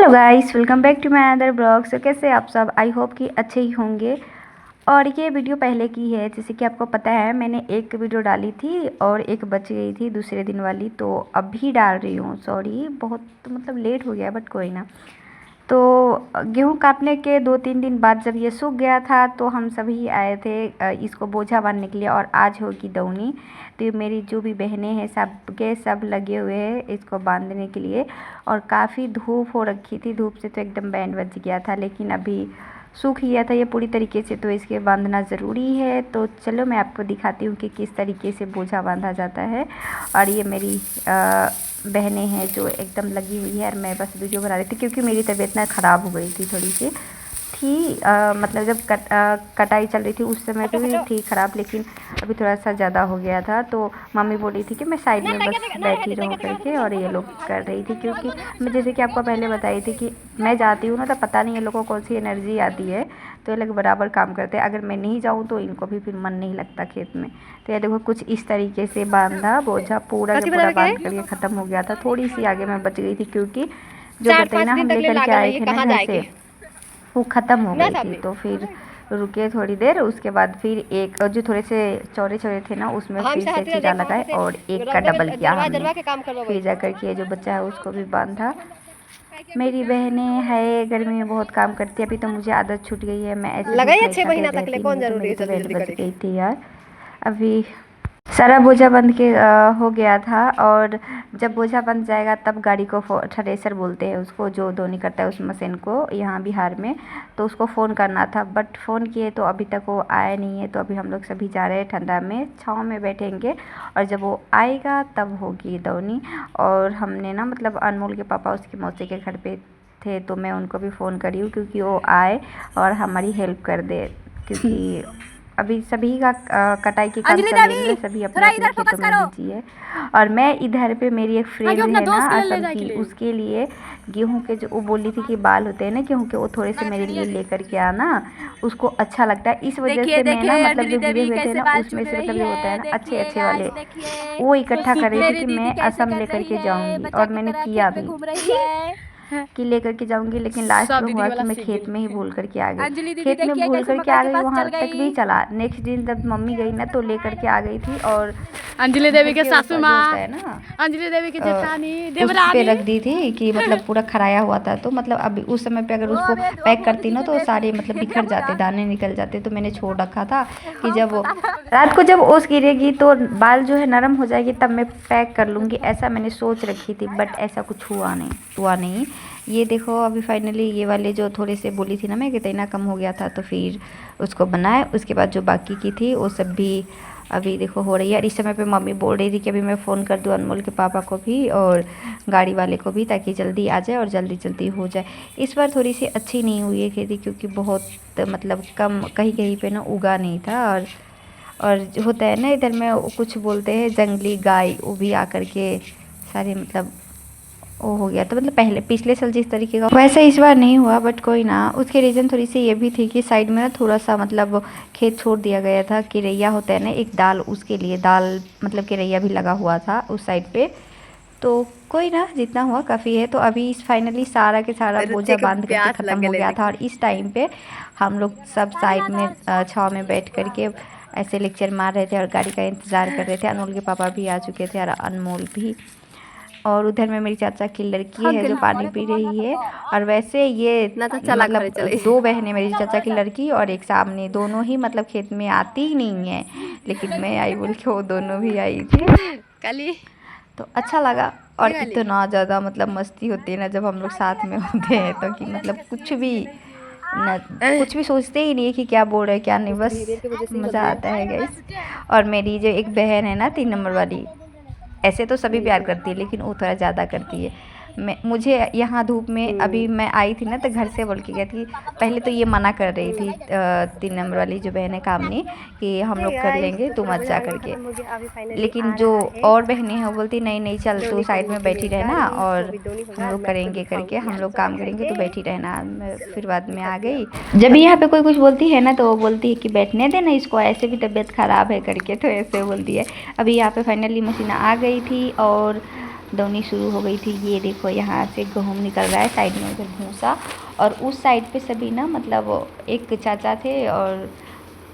Hello guys, welcome back to my other blog. So कैसे आप सब? आई होप कि अच्छे ही होंगे। और ये वीडियो पहले की है, जैसे कि आपको पता है मैंने एक वीडियो डाली थी और एक बच गई थी दूसरे दिन वाली, तो अभी डाल रही हूँ। सॉरी, बहुत मतलब लेट हो गया, बट कोई ना। तो गेहूं काटने के 2-3 दिन बाद जब ये सूख गया था तो हम सभी आए थे इसको बोझा बांधने के लिए, और आज होगी दौनी। तो ये मेरी जो भी बहनें हैं सब लगे हुए हैं इसको बांधने के लिए। और काफ़ी धूप हो रखी थी, धूप से तो एकदम बैंड बज गया था, लेकिन अभी सूख गया था ये पूरी तरीके से, तो इसके बांधना ज़रूरी है। तो चलो मैं आपको दिखाती हूँ कि किस तरीके से बोझा बांधा जाता है। और ये मेरी बहनें हैं जो एकदम लगी हुई है, और मैं बस वीडियो बना रही थी क्योंकि मेरी तबीयत ना ख़राब हो गई थी थोड़ी सी थी। मतलब जब कटाई चल रही थी उस समय पे भी थी ख़राब, लेकिन अभी थोड़ा सा ज़्यादा हो गया था। तो मम्मी बोल रही थी कि मैं साइड में बस बैठी रहूँ करके, और ये लोग कर रही थी। क्योंकि मैं जैसे कि आपको पहले बताई थी कि मैं जाती हूँ ना तो पता नहीं ये लोगों को कौन सी एनर्जी आती है, तो ये लोग बराबर काम करते हैं। अगर मैं नहीं जाऊँ तो इनको भी फिर मन नहीं लगता खेत में। तो ये देखो कुछ इस तरीके से बांधा, बोझा पूरा के पूरा बांध कर ये ख़त्म हो गया था। थोड़ी सी आगे मैं बच गई थी क्योंकि जो बताई ना हम लेकर के आए थे ना घर से, वो ख़त्म हो गई थी। तो फिर रुके थोड़ी देर, उसके बाद फिर एक जो थोड़े से चौड़े चौड़े थे ना उसमें फिर से चीरा लगाए और एक का डबल किया हमने। फिर जा कर के जो बच्चा है उसको भी बांधा। मेरी बहनें है गर्मी में बहुत काम करती है, अभी तो मुझे आदत छूट गई है, मैं ऐसे धूप में इतना देर रहती नहीं, तो मेरी तो बैंड बज गई थी यार। अभी सारा बोझा बंद के हो गया था। और जब बोझा बंद जाएगा तब गाड़ी को थ्रेसर बोलते हैं उसको, जो धोनी करता है उस मशीन को यहाँ बिहार में। तो उसको फ़ोन करना था, बट फ़ोन किए तो अभी तक वो आया नहीं है। तो अभी हम लोग सभी जा रहे हैं, ठंडा में छाँव में बैठेंगे, और जब वो आएगा तब होगी दौनी। और हमने ना मतलब अनमोल के पापा उसकी मौसी के घर पे थे, तो मैं उनको भी फ़ोन करी हूँ क्योंकि वो आए और हमारी हेल्प कर दे। क्योंकि अभी सभी का कटाई की काम चल रही है, सभी अपने अपने खेतों में बिजी है। और मैं इधर पे मेरी एक फ्रेंड है ना असम की, उसके लिए गेहूं के जो वो बोली थी कि बाल होते हैं ना गेहूं के, वो थोड़े से मेरे लिए लेकर के आना, उसको अच्छा लगता है। इस वजह से मैं ना मतलब जो गिरे हुए थे ना उसमें से मतलब ये होता है ना अच्छे अच्छे वाले, वो इकट्ठा कर रही थी कि मैं असम लेकर के जाऊंगी। और मैंने किया भी कि लेकर के जाऊंगी, लेकिन लास्ट में हुआ कि मैं खेत में ही भूल करके आ गई। खेत में भूल करके आ गई, वहाँ तक भी चला। नेक्स्ट दिन जब मम्मी गई ना तो लेकर के आ गई थी। और अंजलि देवी के सासू माँ है ना, अंजलि देवी की जेठानी उस पे रख दी थी कि मतलब पूरा खराया हुआ था। तो मतलब अभी उस समय पे अगर उसको पैक करती ना तो सारे मतलब बिखर जाते, दाने निकल जाते। तो मैंने छोड़ रखा था कि जब रात को जब ओस गिरेगी तो बाल जो है नरम हो जाएगी, तब मैं पैक कर लूँगी, ऐसा मैंने सोच रखी थी। बट ऐसा कुछ हुआ नहीं। ये देखो अभी फाइनली ये वाले जो थोड़े से बोली थी ना मैं कि इतना कम हो गया था, तो फिर उसको बनाए। उसके बाद जो बाकी की थी वो सब भी अभी देखो हो रही है। और इस समय पे मम्मी बोल रही थी कि अभी मैं फ़ोन कर दूँ अनमोल के पापा को भी और गाड़ी वाले को भी, ताकि जल्दी आ जाए और जल्दी जल्दी हो जाए। इस बार थोड़ी सी अच्छी नहीं हुई है खेती, क्योंकि बहुत मतलब कम कहीं कहीं पे ना उगा नहीं था। और होता है ना इधर में कुछ बोलते हैं जंगली गाय, वो भी आकर के सारे मतलब वो हो गया। तो मतलब पहले पिछले साल जिस तरीके का वैसे इस बार नहीं हुआ, बट कोई ना। उसके रीज़न थोड़ी सी ये भी थी कि साइड में ना थोड़ा सा मतलब खेत छोड़ दिया गया था, किरैया होता है ना एक दाल, उसके लिए दाल मतलब किरैया भी लगा हुआ था उस साइड पे। तो कोई ना, जितना हुआ काफ़ी है। तो अभी इस फाइनली सारा के सारा बोझा बांध करके ख़त्म हो गया था। और इस टाइम पे हम लोग सब साइड में छाँव में बैठ करके ऐसे लेक्चर मार रहे थे और गाड़ी का इंतज़ार कर रहे थे। अनमोल के पापा भी आ चुके थे और अनमोल भी। और उधर में मेरी चाचा की लड़की है जो पानी पी रही है। और वैसे ये मतलब 2 बहनें, मेरी चाचा की लड़की और एक सामने, दोनों ही मतलब खेत में आती ही नहीं है, लेकिन मैं आई बोल के वो दोनों भी आई थी। तो अच्छा लगा। और इतना ज़्यादा मतलब मस्ती होती है ना जब हम लोग साथ में होते हैं, तो कि मतलब कुछ भी सोचते ही नहीं है कि क्या बोल रहे हैं क्या नहीं, बस मज़ा आता है गाइस। और मेरी जो एक बहन है ना 3 नंबर वाली, ऐसे तो सभी प्यार करती है लेकिन वो थोड़ा ज़्यादा करती है। मुझे यहाँ धूप में अभी मैं आई थी ना तो घर से बोल के गई थी। पहले तो ये मना कर रही थी 3 नंबर वाली जो बहन है कामनी, कि हम लोग कर लेंगे तू मत जा करके। लेकिन जो और बहनें हैं वो बोलती नहीं नहीं चल तू साइड में बैठी रहना और हम लोग करेंगे करके, हम लोग काम करेंगे तो बैठी रहना। मैं फिर बाद में आ गई। जब यहाँ पे कोई कुछ बोलती है ना तो वो बोलती है कि बैठने देना इसको, ऐसे भी तबीयत ख़राब है करके, तो ऐसे बोलती है। अभी यहाँ पे फाइनली मशीन आ गई थी और दौनी शुरू हो गई थी। ये देखो यहाँ से गेहूँ निकल रहा है, साइड में उधर भूसा, और उस साइड पे सभी ना मतलब एक चाचा थे और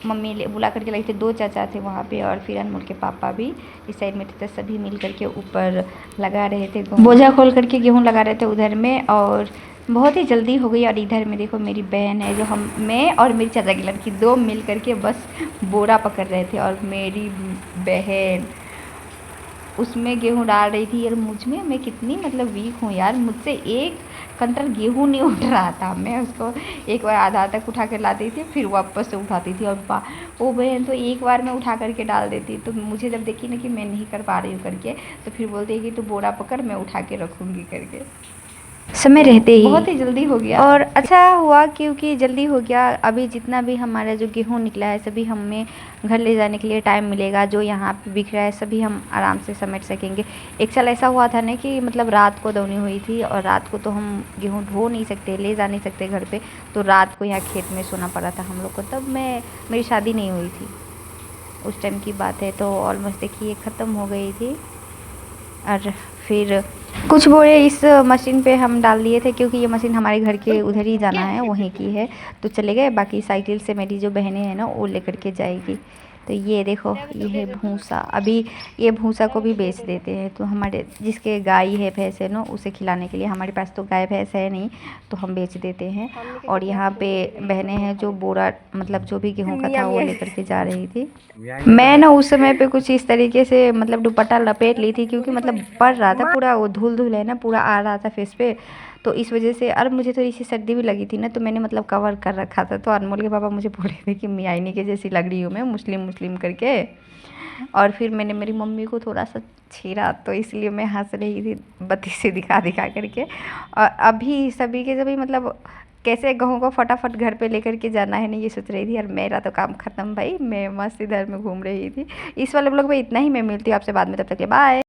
मम्मी बुला करके लाई थे, 2 चाचा थे वहाँ पे, और फिर अनमोल के पापा भी इस साइड में थे। तो सभी मिल करके ऊपर लगा रहे थे, बोझा खोल करके गेहूँ लगा रहे थे उधर में, और बहुत ही जल्दी हो गई। और इधर में देखो मेरी बहन है, जो मैं और मेरी चाचा की लड़की 2 मिल करके बस बोरा पकड़ रहे थे, और मेरी बहन उसमें गेहूँ डाल रही थी। यार मुझ में मैं कितनी मतलब वीक हूँ यार, मुझसे एक कंटल गेहूँ नहीं उठ रहा था। मैं उसको एक बार आधा तक उठा कर लाती थी, फिर वापस से उठाती थी, और वो बहन तो एक बार में उठा करके डाल देती। तो मुझे जब देखी ना कि मैं नहीं कर पा रही हूँ करके, तो फिर बोलती है कि तू बोरा पकड़, मैं उठा के रखूँगी करके। समय रहते ही बहुत ही जल्दी हो गया, और अच्छा हुआ क्योंकि जल्दी हो गया। अभी जितना भी हमारा जो गेहूँ निकला है सभी हमें घर ले जाने के लिए टाइम मिलेगा। जो यहाँ पे बिक रहा है सभी हम आराम से समेट सकेंगे। एक साल ऐसा हुआ था ना कि मतलब रात को दौनी हुई थी, और रात को तो हम गेहूँ ढो नहीं सकते, ले जा नहीं सकते घर पे, तो रात को यहाँ खेत में सोना पड़ा था हम लोग को। तब मेरी शादी नहीं हुई थी, उस टाइम की बात है। तो ऑलमोस्ट देखिए ख़त्म हो गई थी, और फिर कुछ बोरे इस मशीन पे हम डाल दिए थे, क्योंकि ये मशीन हमारे घर के उधर ही जाना है, वहीं की है, तो चले गए। बाकी साइकिल से मेरी जो बहनें हैं ना वो लेकर के जाएगी। तो ये देखो ये है भूसा, अभी ये भूसा को भी बेच देते हैं। तो हमारे जिसके गाय है भैंस है ना उसे खिलाने के लिए, हमारे पास तो गाय भैंस है नहीं, तो हम बेच देते हैं। और यहाँ पे बहनें हैं जो बोरा मतलब जो भी गेहूँ का था वो लेकर के जा रही थी। मैं ना उस समय पे कुछ इस तरीके से मतलब दुपट्टा लपेट ली थी, क्योंकि मतलब पड़ रहा था पूरा, वो धूल धूल है ना पूरा आ रहा था फेस पे, तो इस वजह से। और मुझे थोड़ी सी सर्दी भी लगी थी ना, तो मैंने मतलब कवर कर रखा था। तो अनमोल के पापा मुझे बोल रहे थे कि मियानी के जैसी लग रही हूँ मैं, मुस्लिम करके। और फिर मैंने मेरी मम्मी को थोड़ा सा छेड़ा, तो इसलिए मैं हंस रही थी बत्ती से दिखा करके। और अभी सभी के सभी मतलब कैसे गेहूँ को फटाफट घर पे लेकर के जाना है ना, ये सोच रही थी। और मेरा तो काम ख़त्म भाई, मैं मस्त इधर में घूम रही थी। इस वाले ब्लॉग में इतना ही, मैं मिलती हूँ आपसे बाद में, तब तक के बाय।